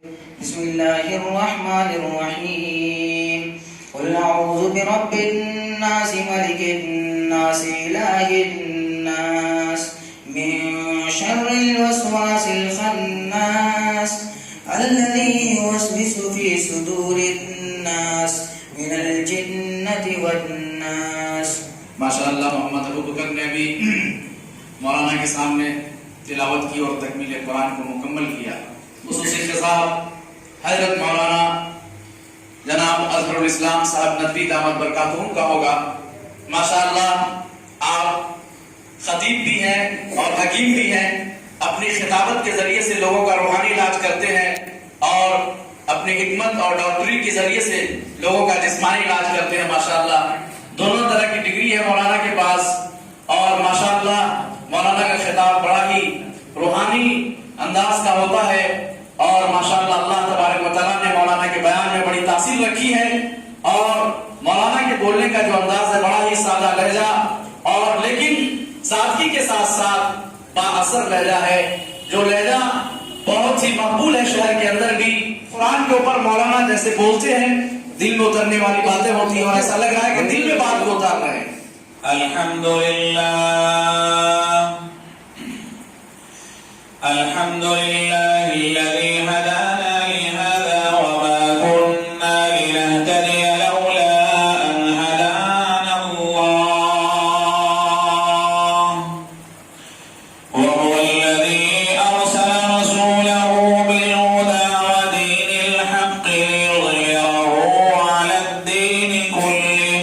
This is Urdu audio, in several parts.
بسم الله الرحمن الرحيم قل أعوذ برب الناس ملك الناس إله الناس من شر الوسواس الخناس الذي يوسوس في صدور الناس من الجنة والناس. ماشاءاللہ محمد ابو بکر نے بھی مولانا کے سامنے تلاوت کی اور تکمیل قرآن کو مکمل کیا. خصوصی خطاب حضرت مولانا جناب اظہر الاسلام صاحب ندوی دامت برکاتہم کا ہوگا. ماشاءاللہ آپ خطیب بھی ہیں اور حکیم بھی ہیں. اپنی خطابت کے ذریعے سے لوگوں کا روحانی علاج کرتے ہیں اور اپنی حکمت اور ڈاکٹری کے ذریعے سے لوگوں کا جسمانی علاج کرتے ہیں. ماشاءاللہ دونوں طرح کی ڈگری ہے مولانا کے پاس اور ماشاءاللہ مولانا کا خطاب بڑا ہی روحانی انداز کا ہوتا ہے اور ماشاءاللہ اللہ تبارک و تعالیٰ نے مولانا کے بیان میں بڑی تاثیر رکھی ہے اور مولانا کے بولنے کا جو انداز ہے بڑا ہی سادہ لہجہ اور لیکن سادگی کے ساتھ ساتھ با اثر لہجہ ہے. جو لہجہ بہت ہی مقبول ہے شہر کے اندر بھی. قرآن کے اوپر مولانا جیسے بولتے ہیں دل میں اترنے والی باتیں ہوتی ہیں اور ایسا لگ رہا ہے کہ دل میں بات کو اتار رہے ہیں. الحمدللہ الذي هدانا لهذا وما كنا لنهتدي لولا أن هدانا الله وهو الذي أرسل رسوله بالهدى ودين الحق ليظهره على الدين كله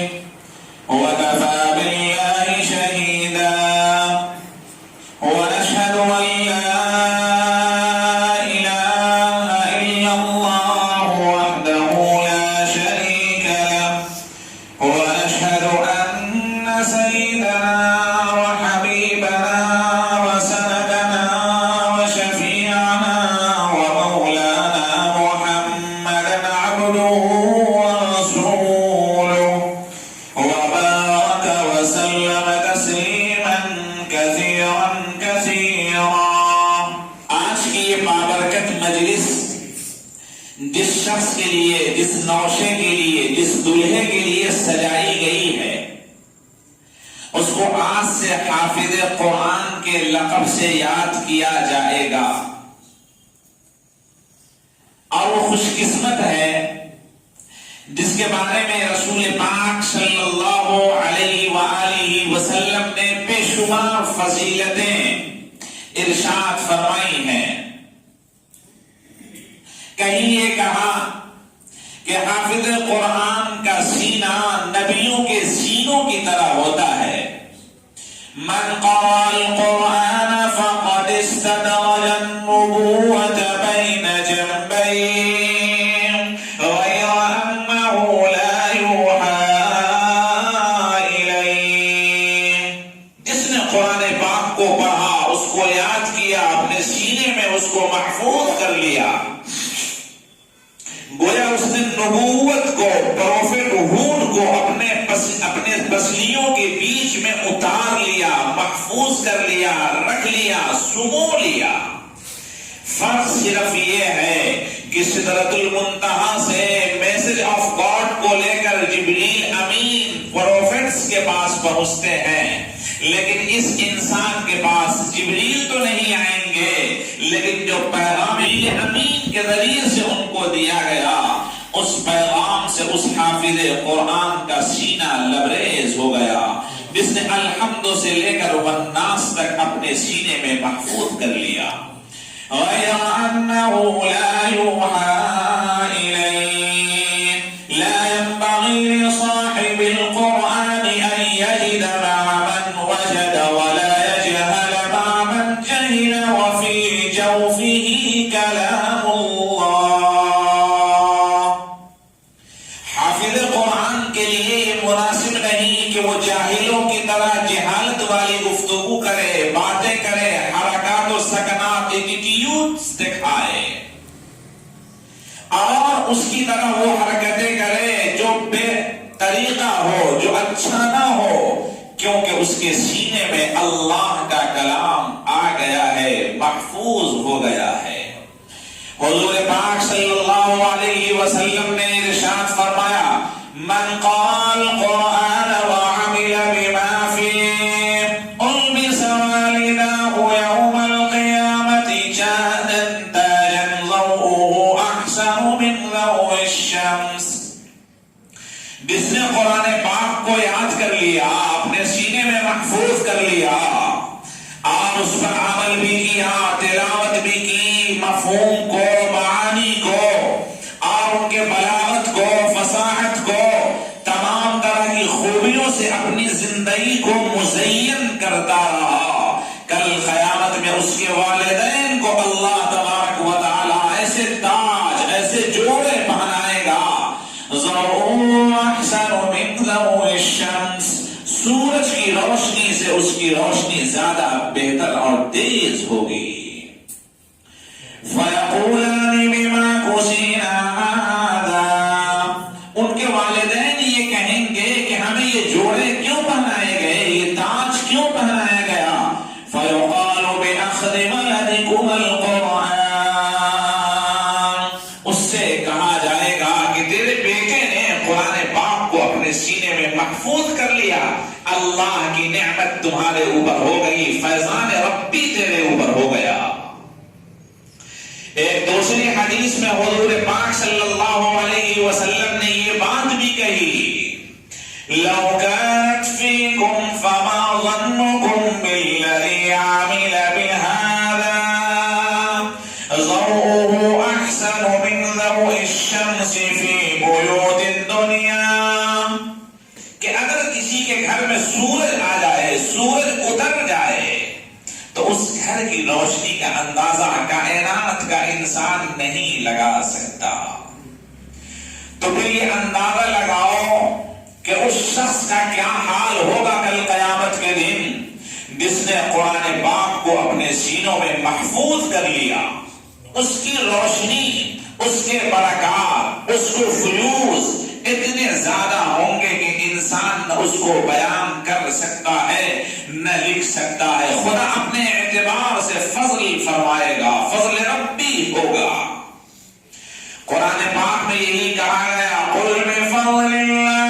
وكفى بالله شهيدا ونشهد أن لا جس شخص کے لیے جس نوشے کے لیے جس دلہے کے لیے سجائی گئی ہے اس کو آج سے حافظ قرآن کے لقب سے یاد کیا جائے گا اور وہ خوش قسمت ہے جس کے بارے میں رسول پاک صلی اللہ علیہ وآلہ وسلم نے بے شمار فضیلتیں ارشاد فرمائی ہیں. کہیں یہ کہا کہ حافظ قرآن کا سینہ نبیوں کے سینوں کی طرح ہوتا ہے. من قرأ القرآن فقد استدرج النبوة بين جنبيه غير أنه لا يوحى إليه. جس نے قرآن پاک کو پڑھا اس کو یاد کیا اپنے سینے میں اس کو محفوظ کر لیا گویا اس نے نبوت کو پروفٹ ہود کو اپنے پسلیوں کے بیچ میں اتار لیا محفوظ کر لیا رکھ لیا سمو لیا. فرق صرف یہ ہے کہ سدرۃ المنتہا سے میسج آف گاڈ کو لے کر جبریل امین پروفٹس کے پاس پہنچتے ہیں لیکن اس انسان کے پاس جبریل تو نہیں آئیں گے لیکن جو پیغام امین کے ذریعے سے ان کو دیا گیا اس پیغام سے اس حافظ قرآن کا سینہ لبریز ہو گیا جس نے الحمد سے لے کر والناس تک اپنے سینے میں محفوظ کر لیا. غیر انه لا يوحى إليه لا ينبغي لصاحب القرآن ان يجد مع من وجد ولا يجهل مع من جهل وفي جوفه كلام الله. حافظ قرآن کے لیے یہ مناسب نہیں کہ وہ جاہلوں کی طرح جہالت والی گفتگو کرے باتیں کرے حرکات و سکنات ایٹیٹیوڈز دکھائے اور اس کی طرح وہ حرکتیں کرے جو بے طریقہ ہو جو اچھا نہ ہو کیونکہ اس کے سینے میں اللہ کا کلام آ گیا ہے محفوظ ہو گیا ہے. حضور پاک صلی اللہ علیہ وسلم نے ارشاد فرمایا من قال قرآن وعمل بما فيه ألبس والداه يوم القيامة جادا تاجا ضوءه أحسن من ضوء الشمس. جس نے قرآن پاک کو یاد کر لیا، اپنے سینے میں محفوظ کر لیا اور اس پر عمل بھی کیا، تلاوت بھی کی، مفہوم کو، معانی کو اور ان کے بلاغت کو، فصاحت کو، تمام طرح کی خوبیوں سے اپنی زندگی کو مزین کرتا رہا، کل قیامت میں اس کے والدین کو اللہ تبارک و تعالی ایسے تاج، ایسے جوڑے پہنائے گا، ضوء احسن من ضوء الشمس، سورج کی روشنی سے اس کی روشنی زیادہ بہتر اور تیز ہوگی. فَيَقُولَانِ بِمَا كُسِينَا هَذَا، ان کے والدین یہ کہیں گے کہ ہمیں یہ جوڑے کیوں پہنائے گئے، یہ تاج کیوں پہنایا گیا؟ فَيُقَالُ بِأَخْذِ وَلَدِكُمَ الْقُرْآنَ، اس سے کہا جائے گا کہ تیرے بیٹے نے قرآن پاک کو اپنے سینے میں محفوظ کر لیا، اللہ کی نعمت تمہارے اوپر ہو گئی، فیضان ربی تیرے اوپر ہو گیا. ایک دوسری حدیث میں حضور پاک صلی اللہ علیہ وسلم نے یہ بات بھی کہی لو كانت فيكم فما ظنكم بالذي عمل بهذا ضوءه أحسن من ضوء الشمس في بيوت الدنيا، کہ اگر کسی کے گھر میں سورج آ جائے، سورج اتر جائے تو اس گھر کی روشنی کا اندازہ کائنات کا انسان نہیں لگا سکتا. تو پھر یہ اندازہ لگاؤ کہ اس شخص کا کیا حال ہوگا کل قیامت کے دن جس نے قرآن پاک کو اپنے سینوں میں محفوظ کر لیا. اس کی روشنی، اس کے برکات، اس کو فیوز اتنے زیادہ ہوں گے کہ انسان نہ اس کو بیان کر سکتا ہے نہ لکھ سکتا ہے. خدا اپنے اعتبار سے فضل فرمائے گا، فضل ربی ہوگا. قرآن پاک میں یہی کہا گیا قل بفضل اللہ